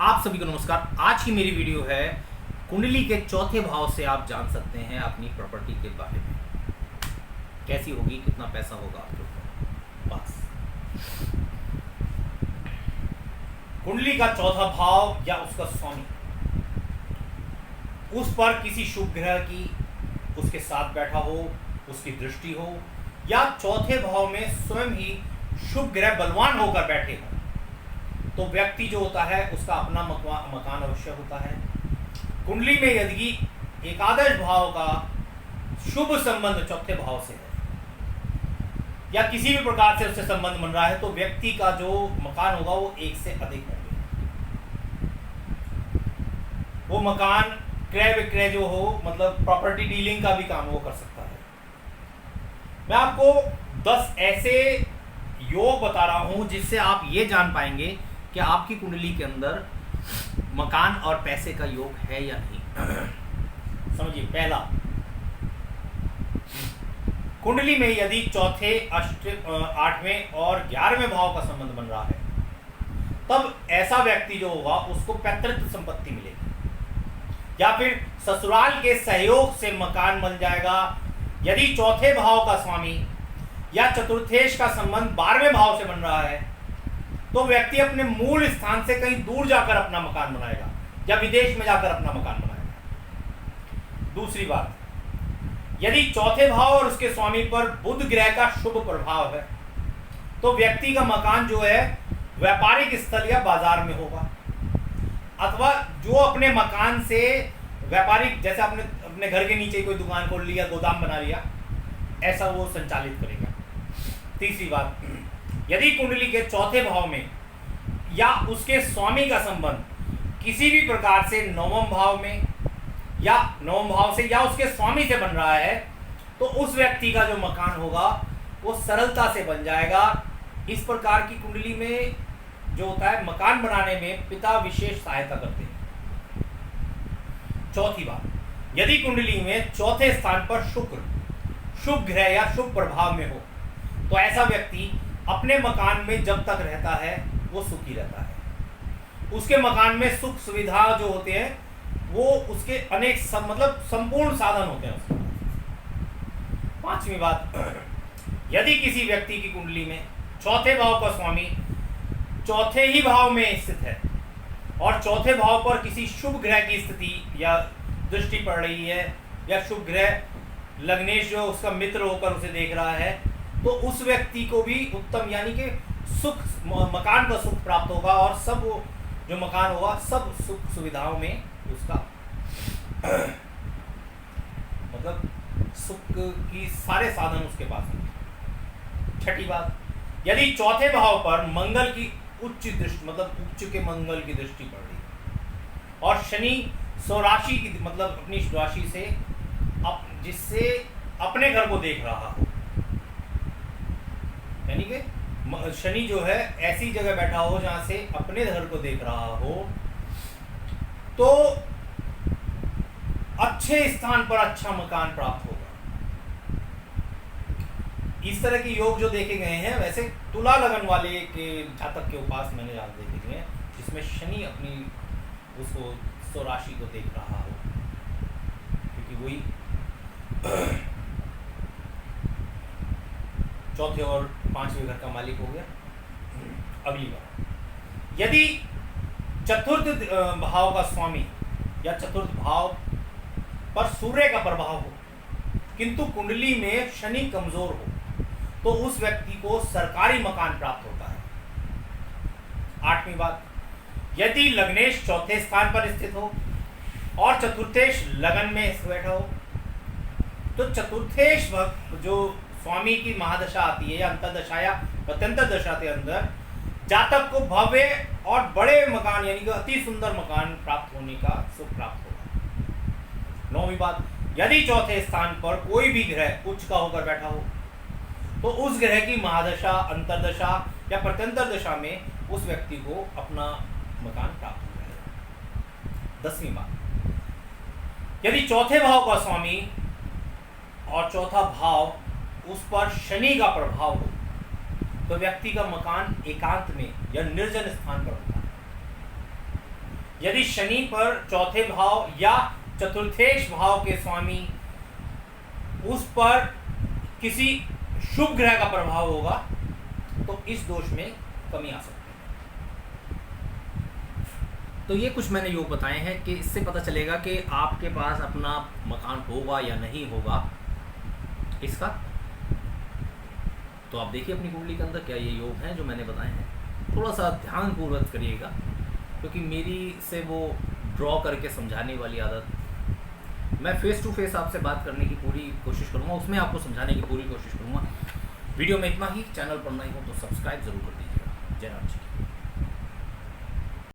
आप सभी को नमस्कार। आज की मेरी वीडियो है कुंडली के चौथे भाव से आप जान सकते हैं अपनी प्रॉपर्टी के बारे में, कैसी होगी, कितना पैसा होगा आपके ऊपर। बस कुंडली का चौथा भाव या उसका स्वामी, उस पर किसी शुभ ग्रह की उसके साथ बैठा हो, उसकी दृष्टि हो, या चौथे भाव में स्वयं ही शुभ ग्रह बलवान होकर बैठे हो, तो व्यक्ति जो होता है उसका अपना मकान अवश्य होता है। कुंडली में यदि एकादश भाव का शुभ संबंध चौथे भाव से है या किसी भी प्रकार से उससे संबंध बन रहा है, तो व्यक्ति का जो मकान होगा वो एक से अधिक होंगे। वो मकान क्रय विक्रय जो हो, मतलब प्रॉपर्टी डीलिंग का भी काम वो कर सकता है। मैं आपको 10 ऐसे योग बता रहा हूं जिससे आप ये जान पाएंगे कि आपकी कुंडली के अंदर मकान और पैसे का योग है या नहीं। समझिए, पहला, कुंडली में यदि चौथे, आठवें और 11वें भाव का संबंध बन रहा है, तब ऐसा व्यक्ति जो होगा उसको पैतृत्व संपत्ति मिलेगी या फिर ससुराल के सहयोग से मकान बन जाएगा। यदि चौथे भाव का स्वामी या चतुर्थेश का संबंध 12वें भाव से बन रहा है, तो व्यक्ति अपने मूल स्थान से कहीं दूर जाकर अपना मकान बनाएगा या विदेश में जाकर अपना मकान बनाएगा। दूसरी बात, यदि चौथे भाव और उसके स्वामी पर बुध ग्रह का शुभ प्रभाव है, तो व्यक्ति का मकान जो है व्यापारिक स्थल या बाजार में होगा, अथवा जो अपने मकान से व्यापारिक, जैसे अपने घर के नीचे कोई दुकान खोल लिया, गोदाम बना लिया, ऐसा वो संचालित करेगा। तीसरी बात, यदि कुंडली के चौथे भाव में या उसके स्वामी का संबंध किसी भी प्रकार से नवम भाव में या नवम भाव से या उसके स्वामी से बन रहा है, तो उस व्यक्ति का जो मकान होगा वो सरलता से बन जाएगा। इस प्रकार की कुंडली में जो होता है, मकान बनाने में पिता विशेष सहायता करते हैं। चौथी बात, यदि कुंडली में चौथे स्थान पर शुक्र शुभ ग्रह या शुभ प्रभाव में हो, तो ऐसा व्यक्ति अपने मकान में जब तक रहता है वो सुखी रहता है। उसके मकान में सुख सुविधा जो होते हैं वो उसके अनेक मतलब संपूर्ण साधन होते हैं उसके। पांचवी बात, यदि किसी व्यक्ति की कुंडली में चौथे भाव का स्वामी चौथे ही भाव में स्थित है और चौथे भाव पर किसी शुभ ग्रह की स्थिति या दृष्टि पड़ रही है, या शुभ ग्रह लग्नेश जो उसका मित्र होकर उसे देख रहा है, तो उस व्यक्ति को भी उत्तम, यानी कि सुख, मकान का सुख प्राप्त होगा और सब जो मकान होगा सब सुख सुविधाओं में उसका मतलब सुख की सारे साधन उसके पास होंगे। छठी बात, यदि चौथे भाव पर मंगल की उच्च दृष्टि, मतलब उच्च के मंगल की दृष्टि पड़ रही है और शनि स्वराशि की, मतलब अपनी राशि से जिससे अपने घर को देख रहा हो, यानी कि शनि जो है ऐसी जगह बैठा हो जहां से अपने घर को देख रहा हो, तो अच्छे स्थान पर अच्छा मकान प्राप्त होगा। इस तरह के योग जो देखे गए हैं, वैसे तुला लगन वाले के जातक के उपास मैंने आज देखे गए हैं जिसमें शनि अपनी उसको स्वराशि को देख रहा हो, क्योंकि वही चौथे और पांचवें घर का मालिक हो गया। अगली बात, यदि चतुर्थ भाव का स्वामी या चतुर्थ भाव पर सूर्य का प्रभाव हो, किंतु कुंडली में शनि कमजोर हो, तो उस व्यक्ति को सरकारी मकान प्राप्त होता है। आठवीं बात, यदि लग्नेश चौथे स्थान पर स्थित हो और चतुर्थेश लगन में बैठा हो, तो चतुर्थेश जो स्वामी की महादशा आती है या अंतर्दशा या प्रत्यंतर दशा के अंदर जातक को भव्य और बड़े मकान, यानी कि अति सुंदर मकान प्राप्त होने का सुख प्राप्त होगा। नौवीं बात, यदि चौथे स्थान पर कोई भी ग्रह उच्च का होकर बैठा हो, तो उस ग्रह की महादशा, अंतर्दशा या प्रत्यंतर दशा में उस व्यक्ति को अपना मकान प्राप्त हो जाएगा। 10वीं बात, यदि चौथे भाव का स्वामी और चौथा भाव उस पर शनि का प्रभाव हो, तो व्यक्ति का मकान एकांत में या निर्जन स्थान पर होता है। यदि शनि पर चौथे भाव या चतुर्थेश भाव के स्वामी उस पर किसी शुभ ग्रह का प्रभाव होगा तो इस दोष में कमी आ सकती है। तो ये कुछ मैंने योग बताए हैं कि इससे पता चलेगा कि आपके पास अपना मकान होगा या नहीं होगा इसका। तो आप देखिए अपनी कुंडली के अंदर क्या ये योग हैं जो मैंने बताए हैं। थोड़ा सा ध्यानपूर्वक करिएगा क्योंकि मेरी से वो ड्रॉ करके समझाने वाली आदत, मैं फेस टू फेस आपसे बात करने की पूरी कोशिश करूँगा, उसमें आपको समझाने की पूरी कोशिश करूँगा। वीडियो में इतना ही। चैनल पर नए हो तो सब्सक्राइब जरूर कर दीजिएगा। जय राम जी।